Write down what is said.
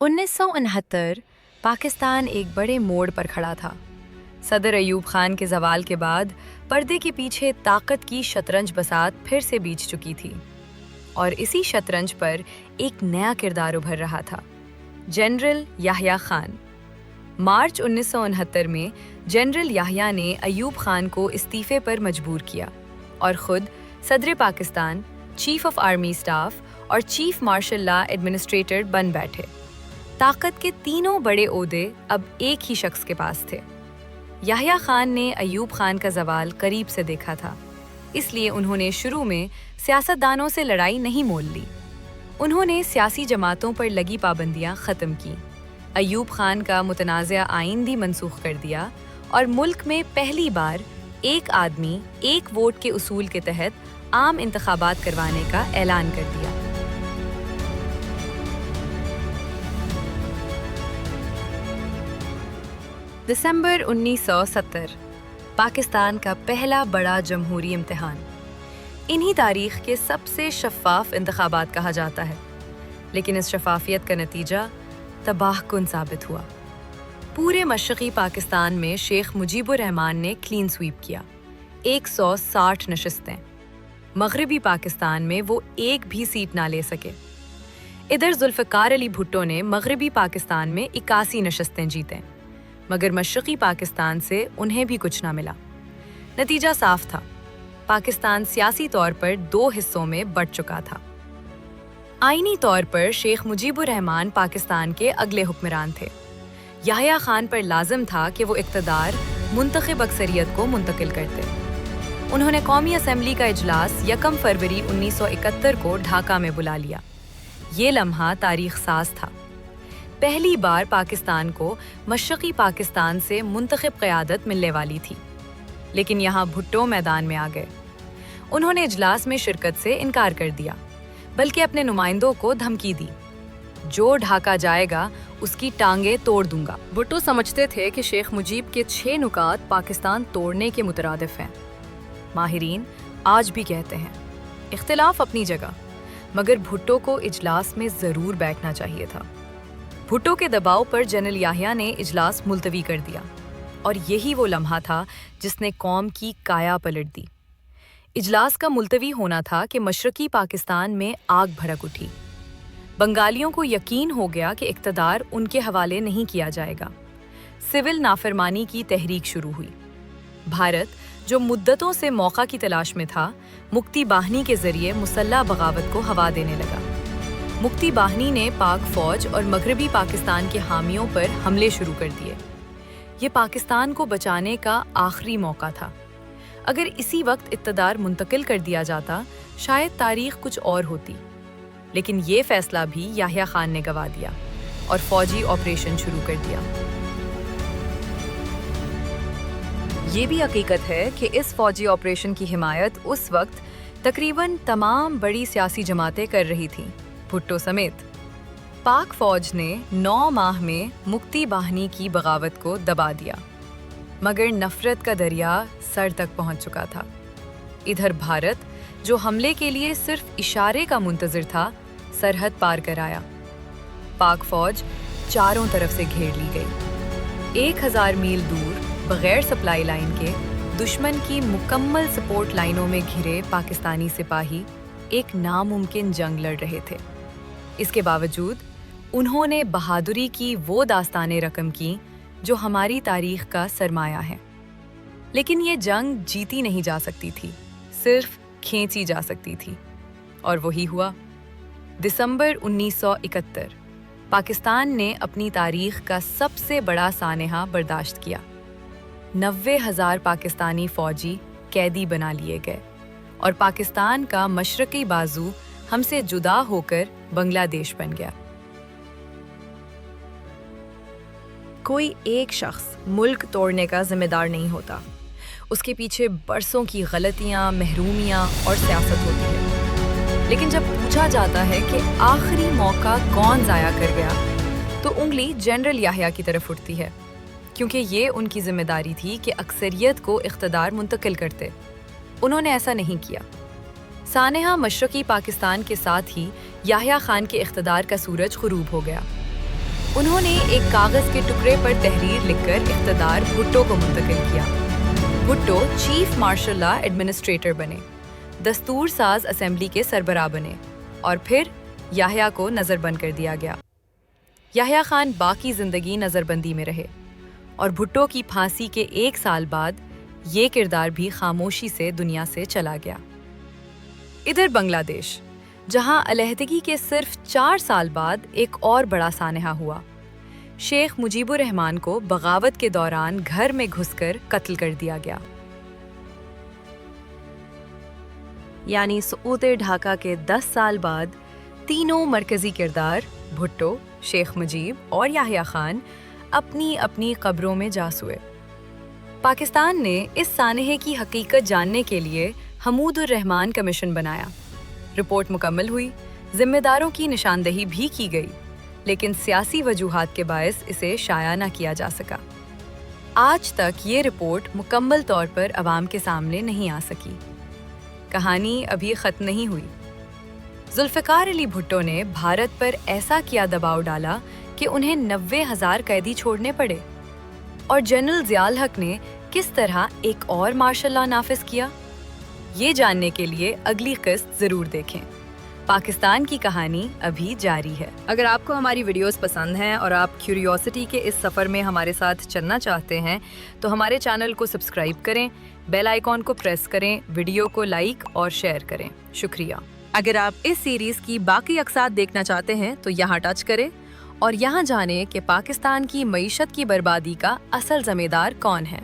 1969 पाकिस्तान एक बड़े मोड़ पर खड़ा था। सदर अयूब खान के जवाल के बाद पर्दे के पीछे ताकत की शतरंज बसात फिर से बीत चुकी थी और इसी शतरंज पर एक नया किरदार उभर रहा था, जनरल याह्या खान। मार्च 1969 में जनरल याह्या ने अयूब खान को इस्तीफे पर मजबूर किया और खुद सदर Pakistan, chief of army staff और चीफ मार्शल लॉ एडमिनिस्ट्रेटर बन बैठे। ताकत के तीनों बड़े ओहदे अब एक ही शख्स के पास थे। याह्या खान ने अयूब खान का जवाल करीब से देखा था, इसलिए उन्होंने शुरू में सियासतदानों से लड़ाई नहीं मोल ली। उन्होंने सियासी जमातों पर लगी पाबंदियां ख़त्म की, अयूब खान का मुतनाज़ा आइन भी मनसूख कर दिया और मुल्क में पहली बार एक आदमी एक वोट के उसूल के तहत आम इंतखाबात करवाने का ऐलान कर दिया। दिसंबर 1970 पाकिस्तान का पहला बड़ा जमहूरी इम्तिहान। इन्हीं तारीख के सबसे शफ़ाफ़ इंतखाबात कहा जाता है, लेकिन इस शफ़ाफ़ियत का नतीजा तबाहकुन साबित हुआ। पूरे मशरक़ी पाकिस्तान में शेख मुजीबुर रहमान ने क्लीन स्वीप किया, 160 नशिस्तें। मग़रिबी पाकिस्तान में वो एक भी सीट ना ले सके। इधर जुल्फ़िकार अली भुट्टो ने मग़रिबी पाकिस्तान में 81 नशिस्तें जीतें, मगर मशरक़ी पाकिस्तान से उन्हें भी कुछ ना मिला। नतीजा साफ था, पाकिस्तान सियासी तौर पर दो हिस्सों में बंट चुका था। आईनी तौर पर शेख मुजीबुर रहमान पाकिस्तान के अगले हुक्मरान थे। याह्या खान पर लाजिम था कि वो इक़्तिदार मुंतखब अक्सरियत को मुंतकिल करते। उन्होंने कौमी असम्बली का इजलास 1 फरवरी 1971 को ढाका में बुला लिया। ये लम्हा तारीख साज था। पहली बार पाकिस्तान को मशरक़ी पाकिस्तान से मुंतखब क़यादत मिलने वाली थी, लेकिन यहाँ भुट्टो मैदान में आ गए। उन्होंने इजलास में शिरकत से इनकार कर दिया, बल्कि अपने नुमाइंदों को धमकी दी, जो ढाका जाएगा उसकी टांगें तोड़ दूंगा। भुट्टो समझते थे कि शेख मुजीब के 6 नुकात पाकिस्तान तोड़ने के मुतरादिफ हैं। माहिरीन आज भी कहते हैं, इख्तिलाफ अपनी जगह, मगर भुट्टो को इजलास में ज़रूर बैठना चाहिए था। भुट्टो के दबाव पर जनरल याह्या ने इजलास मुलतवी कर दिया और यही वो लम्हा था जिसने कौम की काया पलट दी। इजलास का मुलतवी होना था कि मशरक़ी पाकिस्तान में आग भड़क उठी। बंगालियों को यकीन हो गया कि इक़्तिदार उनके हवाले नहीं किया जाएगा। सिविल नाफरमानी की तहरीक शुरू हुई। भारत, जो मुद्दतों से मौका की तलाश में था, मुक्ति बाहिनी के ज़रिए मुसल्लह बगावत को हवा देने लगा। मुक्ति बाहिनी ने पाक फ़ौज और मग़रिबी पाकिस्तान के हामियों पर हमले शुरू कर दिए। ये पाकिस्तान को बचाने का आखिरी मौका था। अगर इसी वक्त इक़्तिदार मुंतकिल कर दिया जाता, शायद तारीख़ कुछ और होती। लेकिन ये फ़ैसला भी याह्या खान ने गवा दिया और फ़ौजी ऑपरेशन शुरू कर दिया। ये भी हकीकत है कि इस फ़ौजी ऑपरेशन की हिमायत उस वक्त तकरीबन तमाम बड़ी सियासी जमातें कर रही थीं, भुट्टो समेत। पाक फ़ौज ने 9 माह में मुक्ति बाहिनी की बगावत को दबा दिया, मगर नफ़रत का दरिया सर तक पहुंच चुका था। इधर भारत, जो हमले के लिए सिर्फ इशारे का मुंतज़िर था, सरहद पार कर आया। पाक फ़ौज चारों तरफ से घेर ली गई। 1000 मील दूर बग़ैर सप्लाई लाइन के दुश्मन की मुकम्मल सपोर्ट लाइनों में घिरे पाकिस्तानी सिपाही एक नामुमकिन जंग लड़ रहे थे। इसके बावजूद उन्होंने बहादुरी की वो दास्तानें रकम की जो हमारी तारीख़ का सरमाया है। लेकिन ये जंग जीती नहीं जा सकती थी, सिर्फ खींची जा सकती थी, और वही हुआ। दिसंबर 1971 पाकिस्तान ने अपनी तारीख़ का सबसे बड़ा सानेहा बर्दाश्त किया। 90,000 पाकिस्तानी फ़ौजी कैदी बना लिए गए और पाकिस्तान का मशरक़ी बाजू हमसे जुदा होकर बांग्लादेश बन गया। कोई एक शख्स मुल्क तोड़ने का जिम्मेदार नहीं होता। उसके पीछे बरसों की गलतियां, महरूमियां और सियासत होती है। लेकिन जब पूछा जाता है कि आखिरी मौका कौन ज़ाया कर गया, तो उंगली जनरल याह्या की तरफ उठती है, क्योंकि ये उनकी जिम्मेदारी थी कि अक्सरियत को इख्तिदार मुंतकिल करते। उन्होंने ऐसा नहीं किया। सानेहा मशरक़ी पाकिस्तान के साथ ही याह्या खान के इख्तिदार का सूरज ग़ुरूब हो गया। انہوں نے ایک کاغذ کے ٹکڑے پر تحریر لکھ کر اقتدار بھٹو کو منتقل کیا۔ Bhutto chief martial law administrator بنے، دستور ساز اسمبلی کے سربراہ بنے اور پھر یحییٰ کو نظر بند کر دیا گیا۔ یحییٰ خان باقی زندگی نظر بندی میں رہے اور بھٹو کی پھانسی کے 1 سال بعد یہ کردار بھی خاموشی سے دنیا سے چلا گیا۔ ادھر بنگلہ دیش، جہاں علیحدگی کے صرف 4 سال بعد ایک اور بڑا سانحہ ہوا۔ شیخ مجیب الرحمان کو بغاوت کے دوران گھر میں گھس کر قتل کر دیا گیا۔ یعنی سقوط ڈھاکہ کے 10 سال بعد تینوں مرکزی کردار بھٹو، شیخ مجیب اور یحییٰ خان اپنی اپنی قبروں میں جا سوئے۔ پاکستان نے اس سانحے کی حقیقت جاننے کے لیے حمود الرحمان کمیشن بنایا۔ رپورٹ مکمل ہوئی، ذمہ داروں کی نشاندہی بھی کی گئی، لیکن سیاسی وجوہات کے باعث اسے شائع نہ کیا جا سکا۔ آج تک یہ رپورٹ مکمل طور پر عوام کے سامنے نہیں آ سکی۔ کہانی ابھی ختم نہیں ہوئی۔ ذوالفقار علی بھٹو نے بھارت پر ایسا کیا دباؤ ڈالا کہ انہیں 90,000 قیدی چھوڑنے پڑے، اور جنرل ضیاء الحق نے کس طرح ایک اور مارشل لا نافذ کیا؟ یہ جاننے کے لیے اگلی قسط ضرور دیکھیں۔ پاکستان کی کہانی ابھی جاری ہے۔ اگر آپ کو ہماری ویڈیوز پسند ہیں اور آپ کیوریوسٹی کے اس سفر میں ہمارے ساتھ چلنا چاہتے ہیں تو ہمارے چینل کو سبسکرائب کریں، بیل آئیکن کو پریس کریں، ویڈیو کو لائک اور شیئر کریں۔ شکریہ۔ اگر آپ اس سیریز کی باقی اقساط دیکھنا چاہتے ہیں تو یہاں ٹچ کریں اور یہاں جانیں کہ پاکستان کی معیشت کی بربادی کا اصل ذمہ دار کون ہے۔